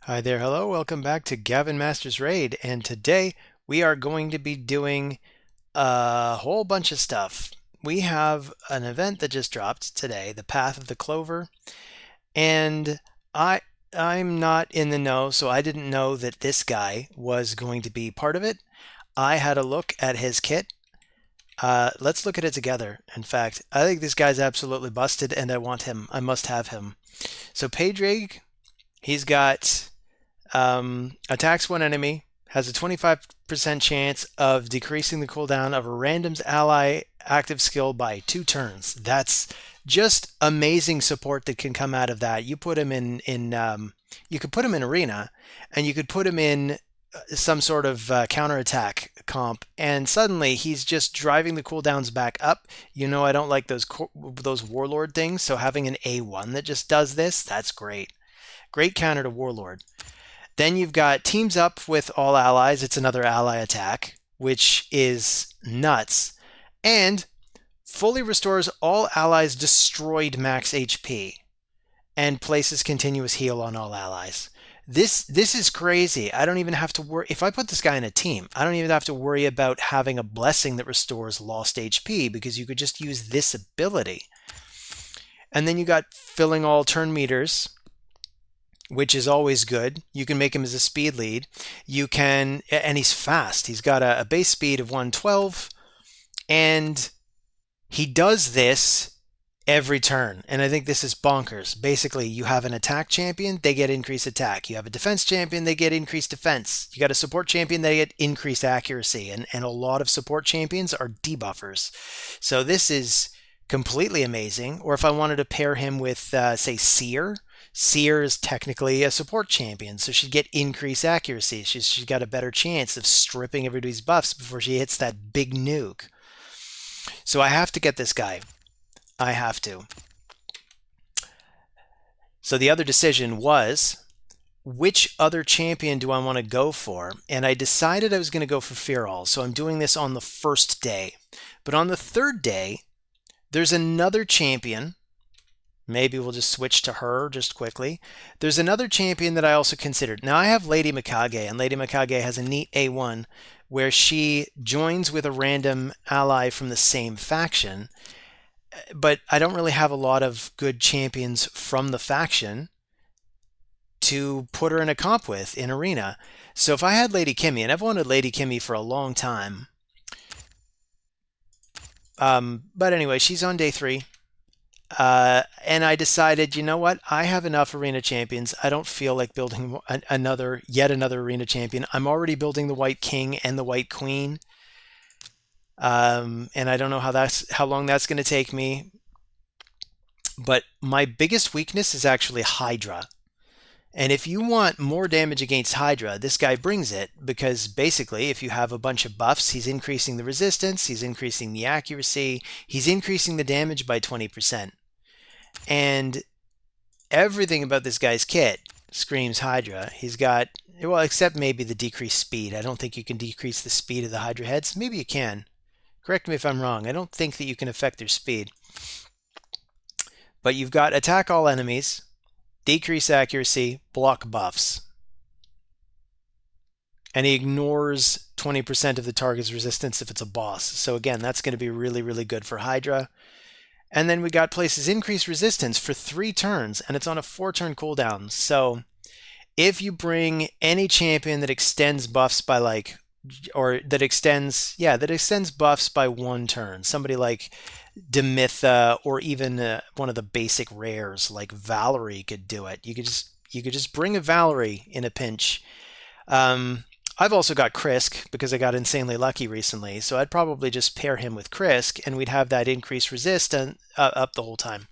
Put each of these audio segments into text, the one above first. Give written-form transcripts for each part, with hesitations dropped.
Hi there, hello, welcome back to Gavin Masters Raid, and today we are going to be doing a whole bunch of stuff. We have an event that just dropped today, the Path of the Clover, and I I'm not in the know, so I didn't know that this guy was going to be part of it. I had a look at his kit. Let's look at it together. In fact, I think this guy's absolutely busted, and I want him. I must have him. So Padraig, he's got attacks one enemy, has a 25% chance of decreasing the cooldown of a random's ally active skill by 2 turns. That's just amazing support that can come out of that. You put him in you could put him in arena, and you could put him in some sort of counterattack comp, and suddenly he's just driving the cooldowns back up. You know, I don't like those warlord things, so having an A1 that just does this, that's great. Great counter to warlord. Then you've got teams up with all allies. It's another ally attack, which is nuts. And fully restores all allies destroyed max HP and places continuous heal on all allies. This is crazy. I don't even have to worry. If I put this guy in a team, I don't even have to worry about having a blessing that restores lost HP because you could just use this ability. And then you got filling all turn meters, which is always good. You can make him as a speed lead. You can, and he's fast. He's got a base speed of 112, and he does this every turn. And I think this is bonkers. Basically, you have an attack champion, they get increased attack. You have a defense champion, they get increased defense. You got a support champion, they get increased accuracy. And a lot of support champions are debuffers. So this is completely amazing. Or if I wanted to pair him with, say, Seer. Seer is technically a support champion, so she'd get increased accuracy. She's got a better chance of stripping everybody's buffs before she hits that big nuke. So I have to get this guy. I have to. So the other decision was, which other champion do I want to go for? And I decided I was going to go for Fearall. So I'm doing this on the first day. But on the third day, there's another champion. Maybe we'll just switch to her just quickly. There's another champion that I also considered. Now I have Lady Mikage, and Lady Mikage has a neat A1 where she joins with a random ally from the same faction. But I don't really have a lot of good champions from the faction to put her in a comp with in Arena. So if I had Lady Kimmy, and I've wanted Lady Kimmy for a long time. But anyway, she's on day 3. And I decided, you know what? I have enough arena champions. I don't feel like building yet another arena champion. I'm already building the White King and the White Queen. And I don't know how long that's going to take me. But my biggest weakness is actually Hydra. And if you want more damage against Hydra, this guy brings it, because basically if you have a bunch of buffs, he's increasing the resistance, he's increasing the accuracy, he's increasing the damage by 20%. And everything about this guy's kit screams Hydra. He's got, well, except maybe the decreased speed. I don't think you can decrease the speed of the Hydra heads. Maybe you can. Correct me if I'm wrong. I don't think that you can affect their speed. But you've got attack all enemies, decrease accuracy, block buffs. And he ignores 20% of the target's resistance if it's a boss. So again, that's going to be really, really good for Hydra. And then we got places increased resistance for 3 turns, and it's on a 4-turn cooldown. So if you bring any champion that extends buffs by that extends buffs by 1 turn, somebody like Demitha, or even one of the basic rares like Valerie could do it. You could just bring a Valerie in a pinch. I've also got Krisk because I got insanely lucky recently, so I'd probably just pair him with Krisk, and we'd have that increased resistance up the whole time.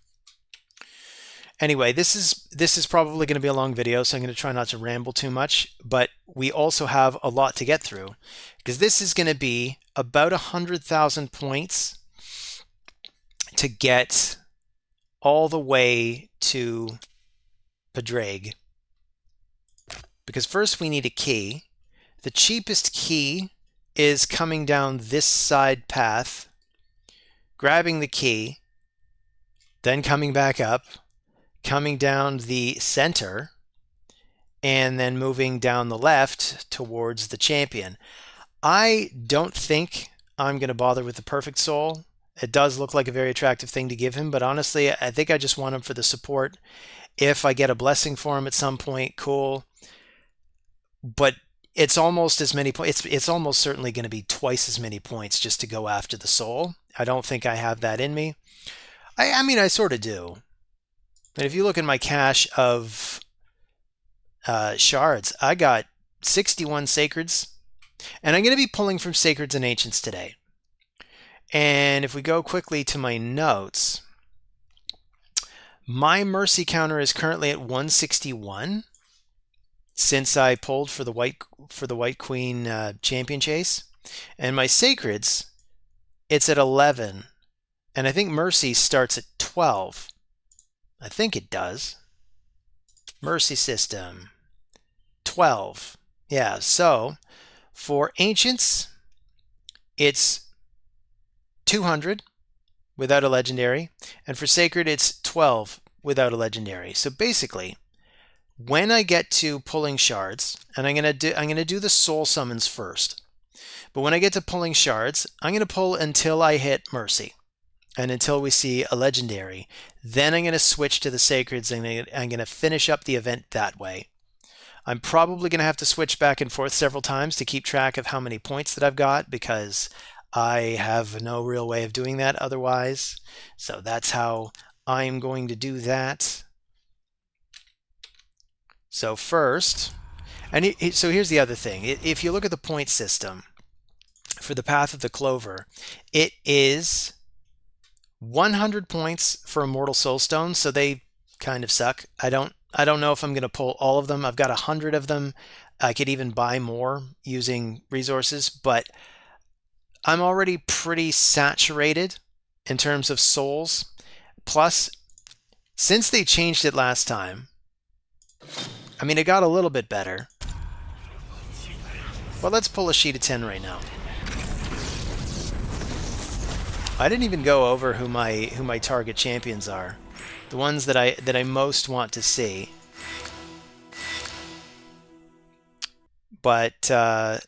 Anyway, this is probably going to be a long video, so I'm going to try not to ramble too much, but we also have a lot to get through, because this is going to be about 100,000 points to get all the way to Padraig. Because first we need a key. The cheapest key is coming down this side path, grabbing the key, then coming back up, coming down the center, and then moving down the left towards the champion. I don't think I'm going to bother with the perfect soul. It does look like a very attractive thing to give him, but honestly, I think I just want him for the support. If I get a blessing for him at some point, cool. But it's almost as many points. It's almost certainly going to be twice as many points just to go after the soul. I don't think I have that in me. I mean, I sort of do. But if you look at my cache of shards, I got 61 sacreds, and I'm going to be pulling from sacreds and ancients today. And if we go quickly to my notes, my mercy counter is currently at 161 since I pulled for the white queen champion chase, and my sacreds, it's at 11, and I think mercy starts at 12. I think it does. Mercy system 12. Yeah, so for ancients it's 200 without a legendary, and for sacred it's 12 without a legendary. So basically, when I get to pulling shards, and I'm gonna do the soul summons first, but when I get to pulling shards, I'm gonna pull until I hit mercy and until we see a legendary. Then I'm gonna switch to the sacreds and I'm gonna finish up the event that way. I'm probably gonna have to switch back and forth several times to keep track of how many points that I've got, because I have no real way of doing that otherwise. So that's how I'm going to do that. So first, and so here's the other thing. If you look at the point system for the Path of the Clover, it is 100 points for Immortal Soulstone, so they kind of suck. I don't know if I'm going to pull all of them. I've got 100 of them. I could even buy more using resources, but I'm already pretty saturated in terms of souls. Plus, since they changed it last time, I mean, it got a little bit better. Well, let's pull a sheet of 10 right now. I didn't even go over who my target champions are. The ones that I most want to see. But I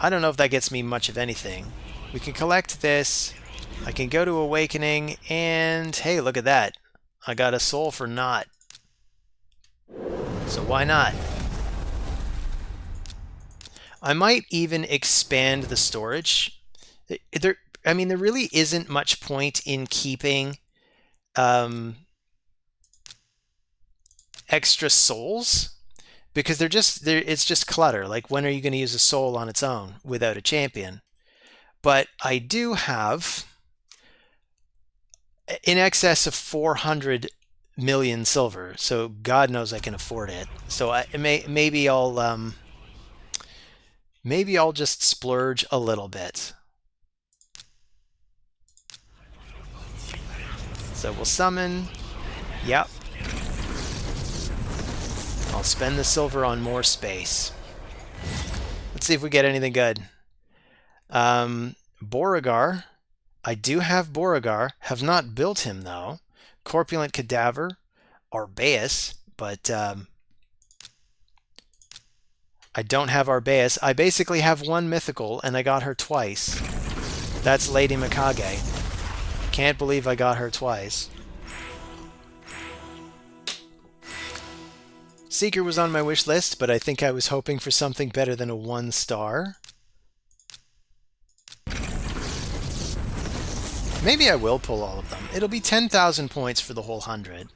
don't know if that gets me much of anything. We can collect this. I can go to Awakening, and hey, look at that. I got a soul for naught. So why not? I might even expand the storage. I mean, there really isn't much point in keeping extra souls, because it's just clutter. Like, when are you going to use a soul on its own without a champion? But I do have in excess of 400 million silver, so God knows I can afford it. So maybe I'll just splurge a little bit. So we'll summon. Yep. I'll spend the silver on more space. Let's see if we get anything good. Beauregard. I do have Beauregard. Have not built him, though. Corpulent Cadaver. Arbaeus. But I don't have Arbaeus. I basically have one mythical, and I got her twice. That's Lady Mikage. Can't believe I got her twice. Seeker was on my wish list, but I think I was hoping for something better than a 1-star. Maybe I will pull all of them. It'll be 10,000 points for the whole 100.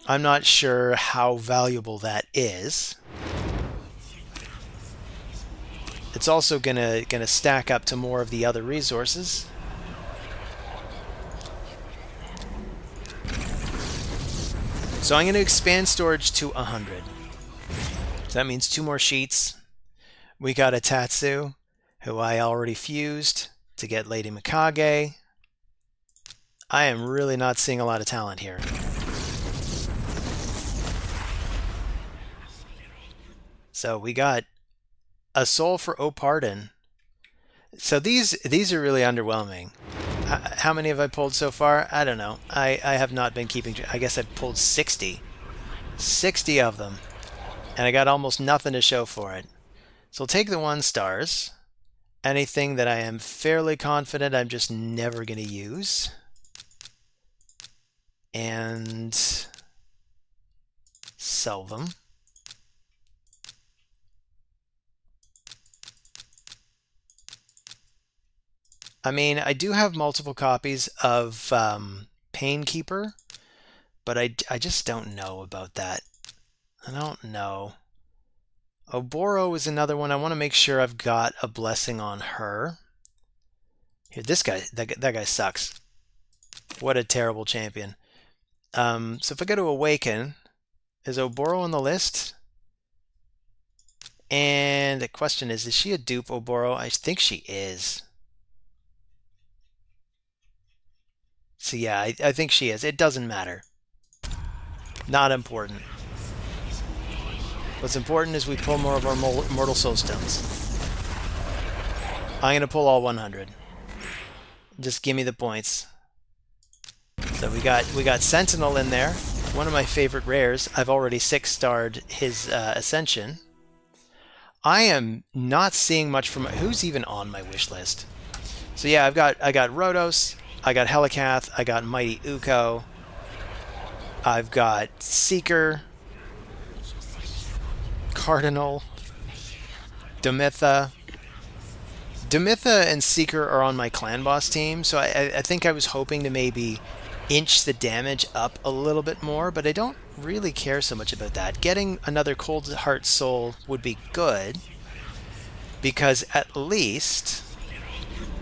I'm not sure how valuable that is. It's also gonna stack up to more of the other resources. So I'm going to expand storage to 100. So that means 2 more sheets. We got a Tatsu, who I already fused to get Lady Mikage. I am really not seeing a lot of talent here. So we got a soul for Opardon. So these are really underwhelming. How many have I pulled so far? I don't know. I have not been keeping. I guess I've pulled 60. 60 of them. And I got almost nothing to show for it. So I'll take the 1 stars. Anything that I am fairly confident I'm just never going to use. And sell them. I mean, I do have multiple copies of Painkeeper, but I just don't know about that. I don't know. Oboro is another one. I want to make sure I've got a blessing on her. Here, this guy, that guy sucks. What a terrible champion. So if I go to Awaken, is Oboro on the list? And the question is she a dupe Oboro? I think she is. So yeah, I think she is. It doesn't matter. Not important. What's important is we pull more of our Mortal Soul Stones. I'm going to pull all 100. Just give me the points. So we got Sentinel in there. One of my favorite rares. I've already 6-starred his Ascension. I am not seeing much from... Who's even on my wish list? So yeah, I got Rhodos, I got Helicath, I got Mighty Uko, I've got Seeker, Cardinal, Domitha. Domitha and Seeker are on my clan boss team, so I think I was hoping to maybe inch the damage up a little bit more, but I don't really care so much about that. Getting another Cold Heart Soul would be good, because at least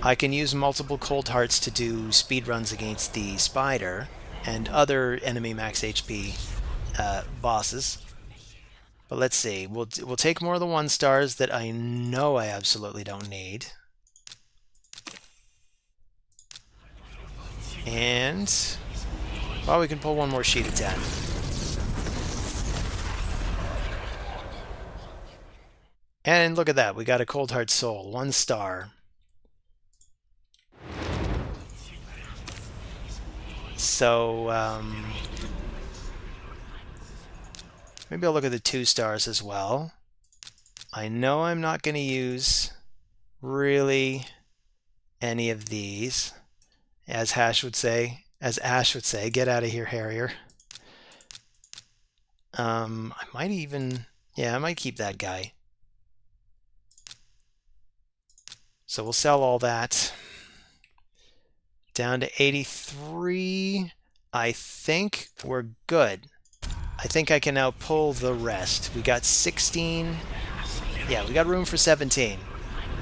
I can use multiple Cold Hearts to do speedruns against the Spider and other enemy max HP bosses. But let's see. We'll take more of the 1 stars that I know I absolutely don't need. And, well, we can pull 1 more sheet of 10. And look at that. We got a Cold Heart Soul. 1 star. So, maybe I'll look at the 2 stars as well. I know I'm not going to use really any of these. As Ash would say, get out of here, Harrier. I might even, yeah, I might keep that guy. So we'll sell all that. Down to 83. I think we're good. I think I can now pull the rest. We got 16. Yeah, we got room for 17.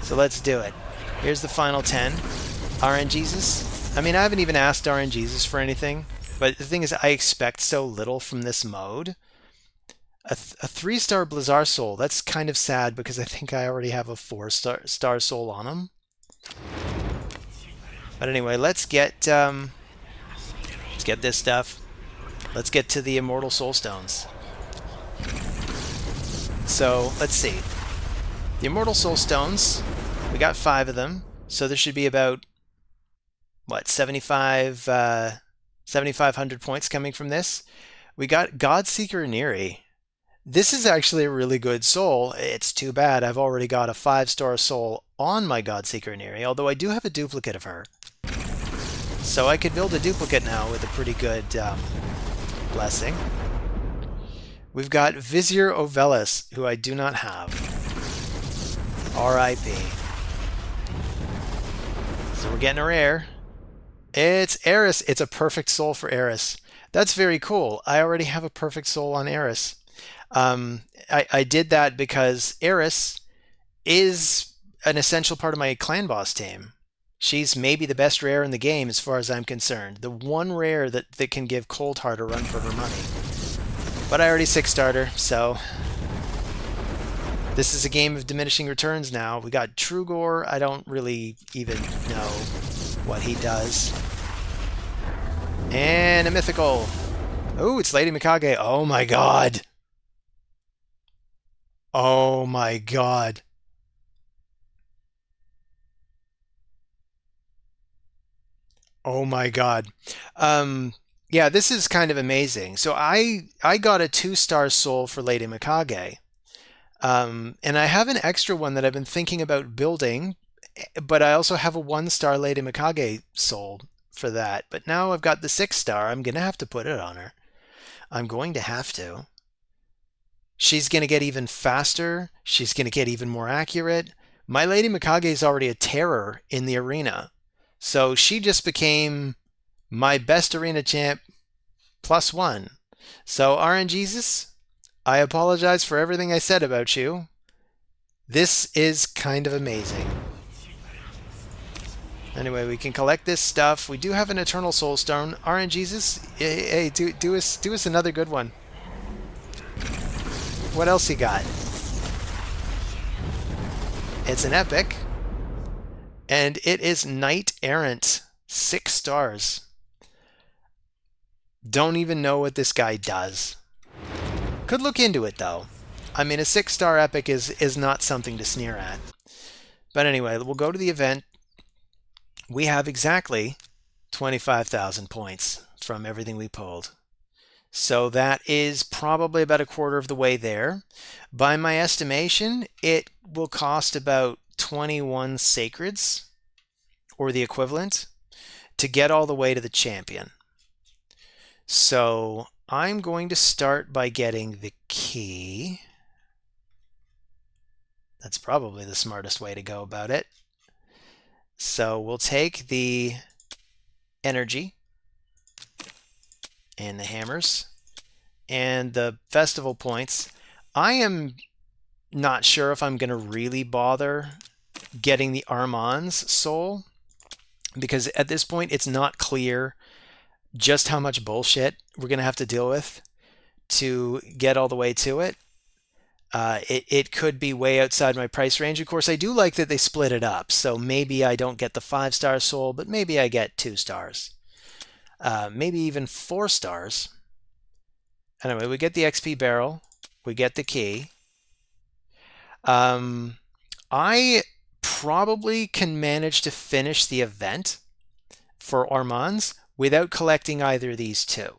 So let's do it. Here's the final 10. RNGesus. I mean, I haven't even asked RNGesus for anything, but the thing is, I expect so little from this mode. A 3-star Blizzard Soul, that's kind of sad because I think I already have a 4-star soul on him. But anyway, let's get this stuff. Let's get to the Immortal Soul Stones. So, let's see. The Immortal Soul Stones, we got 5 of them, so there should be about, what, 7,500 points coming from this. We got Godseeker Neri. This is actually a really good soul. It's too bad I've already got a 5-star soul on my Godseeker Neri, although I do have a duplicate of her. So I could build a duplicate now with a pretty good blessing. We've got Vizier Ovelis, who I do not have. R.I.P. So we're getting a rare. It's Eris. It's a perfect soul for Eris. That's very cool. I already have a perfect soul on Eris. I did that because Eris is an essential part of my clan boss team. She's maybe the best rare in the game as far as I'm concerned. The one rare that can give Cold Heart a run for her money. But I already 6-starred her, so this is a game of diminishing returns now. We got Trugor. I don't really even know what he does. And a mythical. Oh, it's Lady Mikage. Oh my god. Oh my god. Oh my god. Yeah, this is kind of amazing. So I got a 2-star soul for Lady Mikage. And I have an extra one that I've been thinking about building, but I also have a 1-star Lady Mikage soul for that. But now I've got the 6-star. I'm gonna have to put it on her. I'm going to have to. She's gonna get even faster. She's gonna get even more accurate. My Lady Mikage is already a terror in the arena. So she just became my best arena champ +1. So RNGesus, I apologize for everything I said about you. This is kind of amazing. Anyway, we can collect this stuff. We do have an Eternal Soul Stone. RNGesus, hey, do us another good one. What else you got? It's an epic, and it is Knight Errant, 6 stars. Don't even know what this guy does. Could look into it though. I mean, a 6-star epic is not something to sneer at. But anyway, we'll go to the event. We have exactly 25,000 points from everything we pulled. So that is probably about a quarter of the way there. By my estimation, it will cost about 21 sacreds, or the equivalent, to get all the way to the champion. So I'm going to start by getting the key. That's probably the smartest way to go about it. So we'll take the energy and the hammers and the festival points. I am not sure if I'm going to really bother getting the Armand's soul, because at this point it's not clear just how much bullshit we're going to have to deal with to get all the way to it. It could be way outside my price range. Of course, I do like that they split it up. So maybe I don't get the 5-star soul, but maybe I get 2 stars. Maybe even 4 stars. Anyway, we get the XP barrel. We get the key. I probably can manage to finish the event for Armand's without collecting either of these two.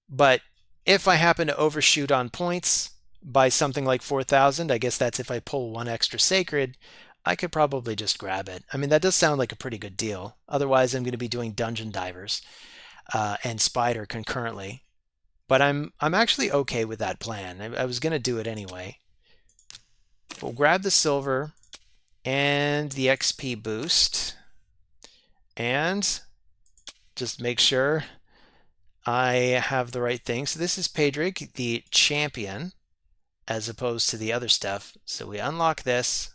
But if I happen to overshoot on points by something like 4,000, I guess that's if I pull one extra sacred, I could probably just grab it. I mean, that does sound like a pretty good deal. Otherwise, I'm going to be doing Dungeon Divers and Spider concurrently. But I'm actually okay with that plan. I was going to do it anyway. We'll grab the silver and the XP boost, and just make sure I have the right thing. So this is Padraig, the champion, as opposed to the other stuff. So we unlock this,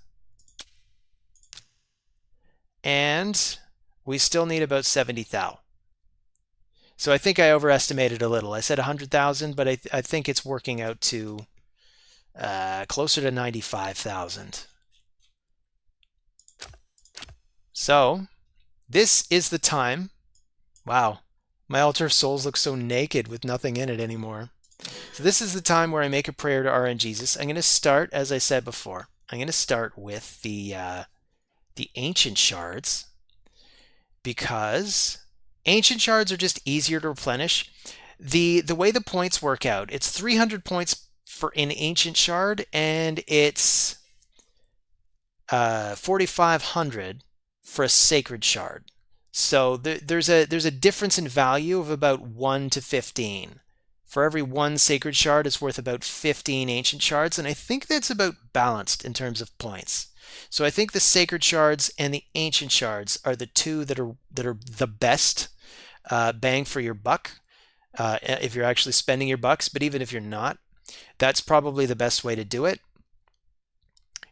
and we still need about 70,000. So I think I overestimated a little. I said 100,000, but I think it's working out to closer to 95,000. So this is the time. Wow, my altar of souls looks so naked with nothing in it anymore. So this is the time where I make a prayer to RNGesus. I'm going to start, as I said before, I'm going to start with the ancient shards, because ancient shards are just easier to replenish. The way the points work out, it's 300 points for an ancient shard, and it's 4,500 for a sacred shard. So there's a difference in value of about 1 to 15. For every 1 sacred shard, it's worth about 15 ancient shards, and I think that's about balanced in terms of points. So I think the sacred shards and the ancient shards are the two that are the best bang for your buck if you're actually spending your bucks. But even if you're not, that's probably the best way to do it.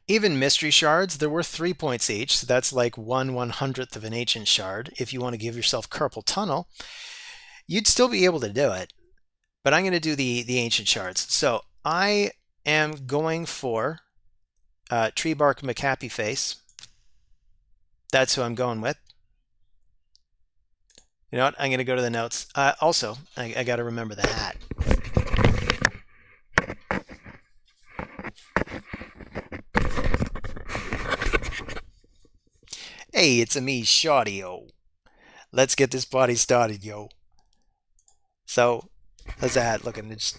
Even mystery shards, they're worth 3 points each, so that's like 1/100th of an ancient shard. If you want to give yourself carpal tunnel, you'd still be able to do it. But I'm going to do the ancient shards. So I am going for Tree Bark McHappy Face. That's who I'm going with. You know what? I'm going to go to the notes. Also, I got to remember the hat. Hey, it's a me, Shawty, yo. Let's get this party started, yo. So how's that looking? Just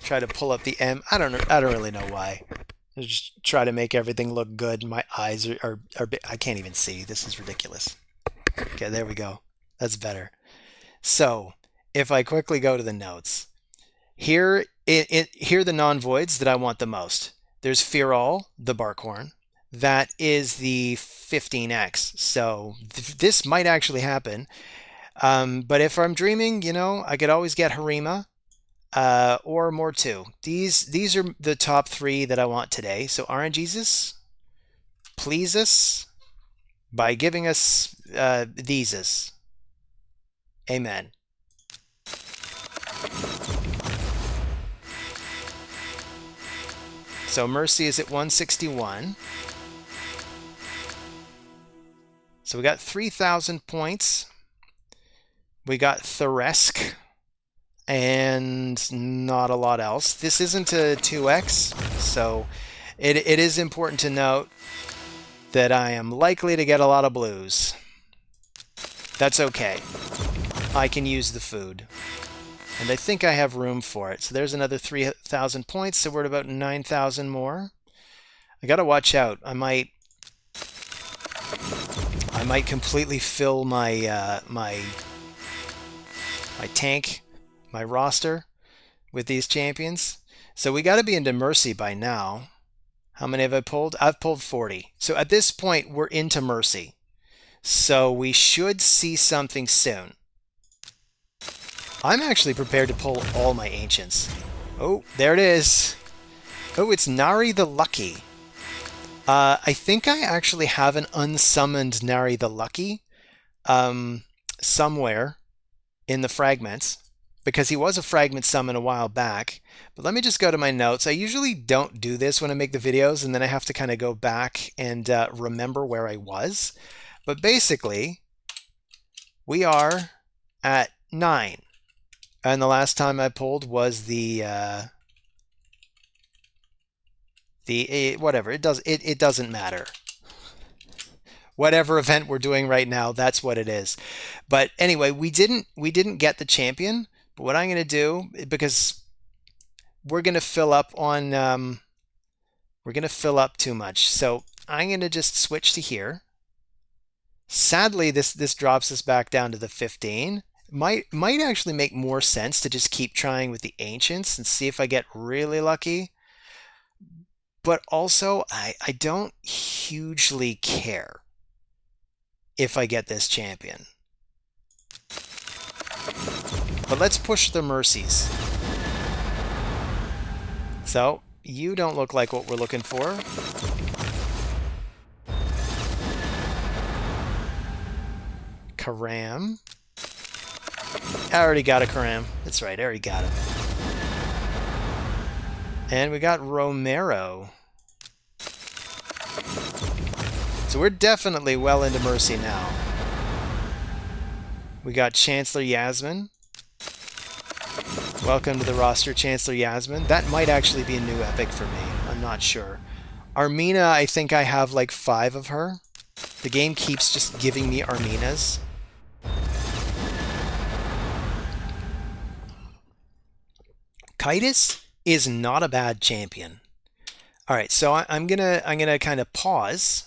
try to pull up the M. I don't know. I don't really know why. Just try to make everything look good. My eyes are I can't even see. This is ridiculous. Okay, there we go. That's better. So if I quickly go to the notes, here are the non-voids that I want the most. There's Fear All, the Barkhorn. That is the 15x. So this might actually happen. But if I'm dreaming, I could always get Harima or more too. These are the top three that I want today. So RNGesus, please us by giving us theses. Amen. So Mercy is at 161. So we got 3,000 points. We got Thoresk and not a lot else. This isn't a 2x, so it is important to note that I am likely to get a lot of blues. That's okay. I can use the food. And I think I have room for it. So there's another 3,000 points, so we're at about 9,000 more. I gotta watch out. I might completely fill my my tank, my roster with these champions. So we gotta be into Mercy by now. How many have I pulled? I've pulled 40. So at this point, we're into Mercy. So we should see something soon. I'm actually prepared to pull all my ancients. Oh, there it is. Oh, it's Nari the Lucky. I think I actually have an unsummoned Nari the Lucky somewhere in the fragments, because he was a fragment summon a while back. But let me just go to my notes. I usually don't do this when I make the videos, and then I have to kind of go back and remember where I was. But basically, we are at 9. And the last time I pulled was the whatever. It doesn't matter. Whatever event we're doing right now, that's what it is. But anyway, we didn't get the champion. But what I'm going to do, because we're going to fill up on we're going to fill up too much. So I'm going to just switch to here. Sadly, this drops us back down to the 15. Might actually make more sense to just keep trying with the ancients and see if I get really lucky. But also, I don't hugely care if I get this champion. But let's push the mercies. So, you don't look like what we're looking for. Karam. I already got a Karam. That's right, I already got him. And we got Romero. So we're definitely well into Mercy now. We got Chancellor Yasmin. Welcome to the roster, Chancellor Yasmin. That might actually be a new epic for me. I'm not sure. Armina, I think I have like 5 of her. The game keeps just giving me Arminas. Kitus is not a bad champion. All right, so I'm gonna kind of pause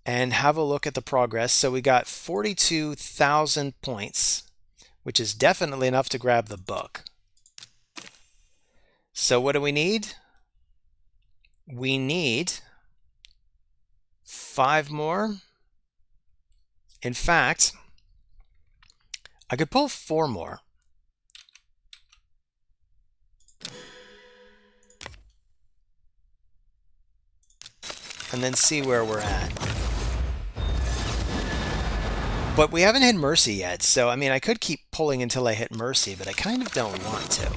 and have a look at the progress. So we got 42,000 points, which is definitely enough to grab the book. So what do we need? We need 5 more. In fact, I could pull 4 more. And then see where we're at. But we haven't hit Mercy yet, so I mean, I could keep pulling until I hit Mercy, but I kind of don't want to.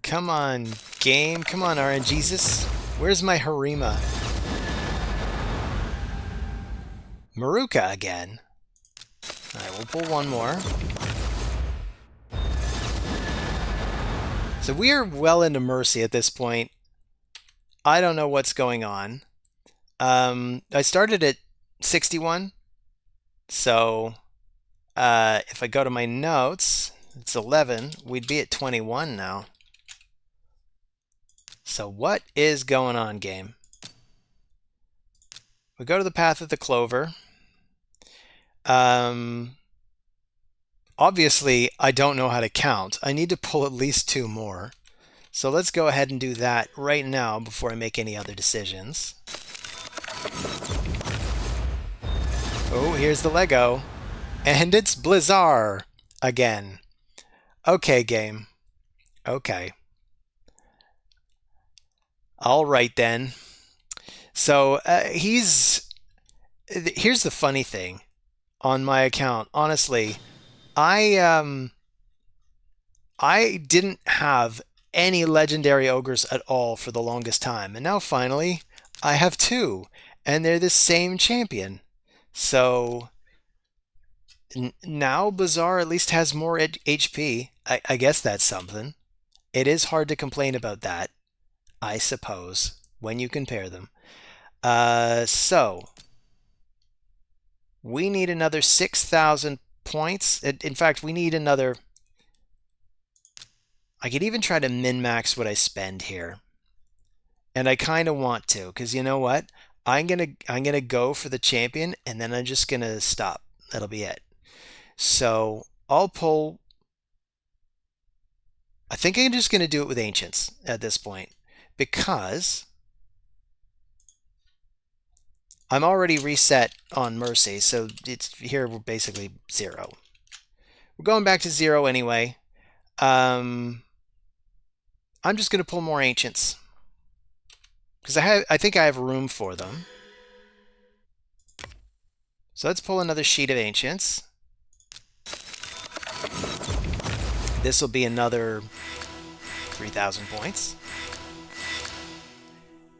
Come on, game. Come on, RNGesus. Where's my Harima? Maruka again. Alright, we'll pull 1 more. So we are well into Mercy at this point. I don't know what's going on. I started at 61. So if I go to my notes, it's 11. We'd be at 21 now. So what is going on, game? We go to the path of the clover. Obviously, I don't know how to count. I need to pull at least 2 more. So let's go ahead and do that right now before I make any other decisions. Oh, here's the Lego. And it's Blizzard again. Okay, game. Okay. All right, then. So here's the funny thing on my account. Honestly, I I didn't have any legendary ogres at all for the longest time, and now finally I have 2, and they're the same champion. So now Bazaar at least has more HP. I guess that's something. It is hard to complain about that, I suppose, when you compare them. So we need another 6,000 points. In fact, we need another. I could even try to min-max what I spend here. And I kind of want to, because you know what? I'm gonna go for the champion, and then I'm just gonna stop. That'll be it. So I'll pull. I think I'm just gonna do it with ancients at this point, because I'm already reset on Mercy, so it's here we're basically 0. We're going back to 0 anyway. I'm just gonna pull more ancients because I think I have room for them. So let's pull another sheet of ancients. This will be another 3,000 points.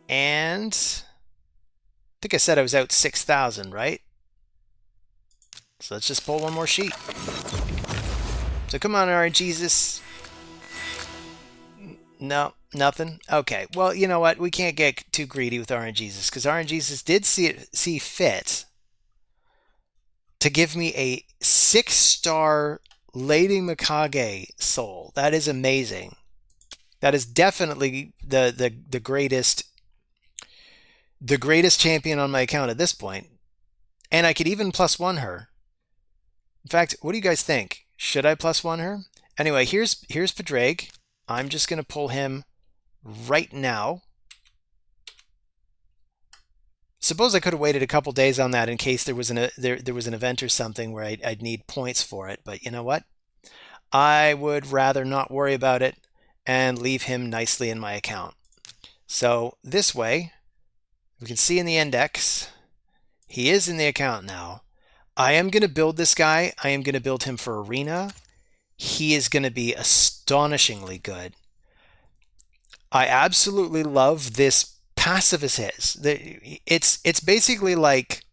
And I think I said I was out 6,000, right? So let's just pull one more sheet. So come on, RNGesus. No, nothing? Okay, well, you know what? We can't get too greedy with RNGesus because RNGesus did see fit to give me a 6-star Lady Mikage soul. That is amazing. That is definitely the greatest champion on my account at this point. And I could even +1 her. In fact, what do you guys think? Should I +1 her? Anyway, here's Padraig. I'm just going to pull him right now. Suppose I could have waited a couple days on that in case there was an event or something where I'd need points for it. But you know what? I would rather not worry about it and leave him nicely in my account. So this way, we can see in the index, he is in the account now. I am going to build this guy. I am going to build him for Arena. He is going to be astonishingly good. I absolutely love this passive as his. It's basically like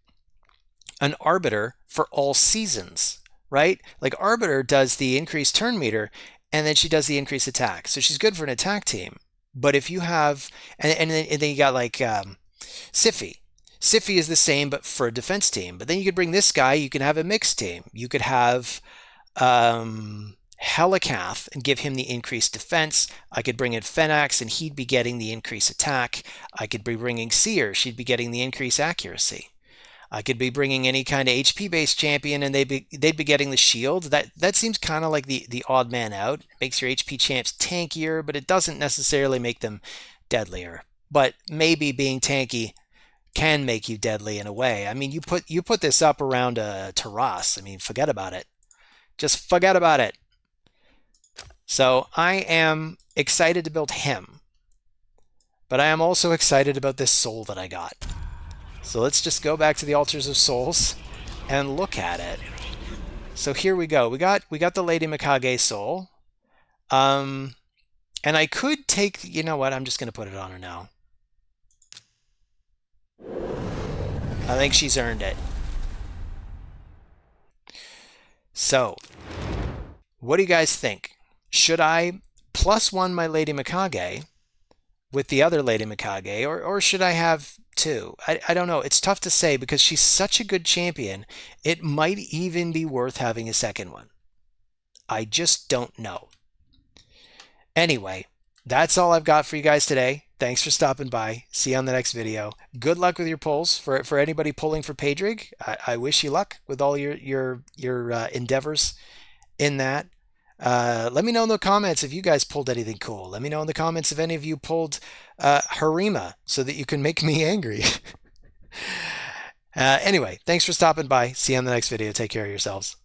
an Arbiter for all seasons, right? Like Arbiter does the increased turn meter, and then she does the increased attack. So she's good for an attack team. But if you have, and then you got like Siphi. Siphi is the same, but for a defense team. But then you could bring this guy. You can have a mixed team. You could have Helikath and give him the increased defense. I could bring in Fenax and he'd be getting the increased attack. I could be bringing Seer. She'd be getting the increased accuracy. I could be bringing any kind of HP-based champion and they'd be getting the shield. That seems kind of like the odd man out. It makes your HP champs tankier, but it doesn't necessarily make them deadlier. But maybe being tanky can make you deadly in a way. I mean, you put this up around a Taras. I mean, forget about it. Just forget about it. So I am excited to build him. But I am also excited about this soul that I got. So let's just go back to the Altars of Souls and look at it. So here we go. We got the Lady Mikage soul. And I could take, you know what? I'm just going to put it on her now. I think she's earned it. So, what do you guys think? Should I +1 my Lady Mikage with the other Lady Mikage, or should I have too. I don't know. It's tough to say because she's such a good champion. It might even be worth having a second one. I just don't know. Anyway, that's all I've got for you guys today. Thanks for stopping by. See you on the next video. Good luck with your pulls. For anybody pulling for Padraig, I wish you luck with all your endeavors in that. Let me know in the comments if you guys pulled anything cool. Let me know in the comments if any of you pulled Harima so that you can make me angry. Anyway, thanks for stopping by. See you on the next video. Take care of yourselves.